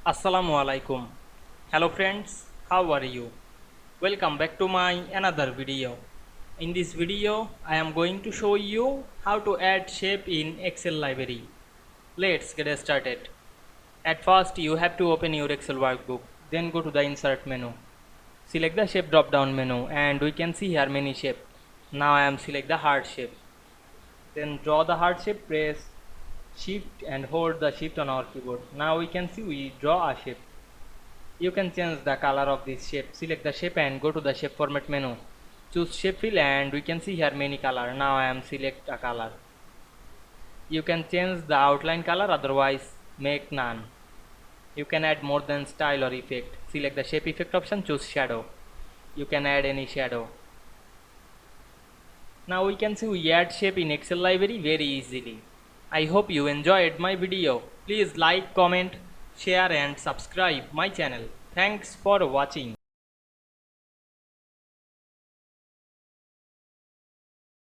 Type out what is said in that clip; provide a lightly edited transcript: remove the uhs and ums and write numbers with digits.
Assalamu Walaikum. Hello friends, how are you? Welcome back to my another video. In this video, I am going to show you how to add shape in Excel library. Let's get started. At first, you have to open your Excel workbook. Then go to the insert menu. Select the shape drop down menu and we can see here many shape. Now I am select the heart shape. Then draw the heart shape, press shift and hold the shift on our keyboard. Now we can see we draw a shape. You can change the color of this shape. Select the shape and go to the shape format menu. Choose shape fill and we can see here many color. Now I am select a color. You can change the outline color, otherwise make none. You can add more than style or effect. Select the shape effect option, choose shadow. You can add any shadow. Now we can see we add shape in Excel library very easily. I hope you enjoyed my video. Please like, comment, share and subscribe my channel. Thanks for watching.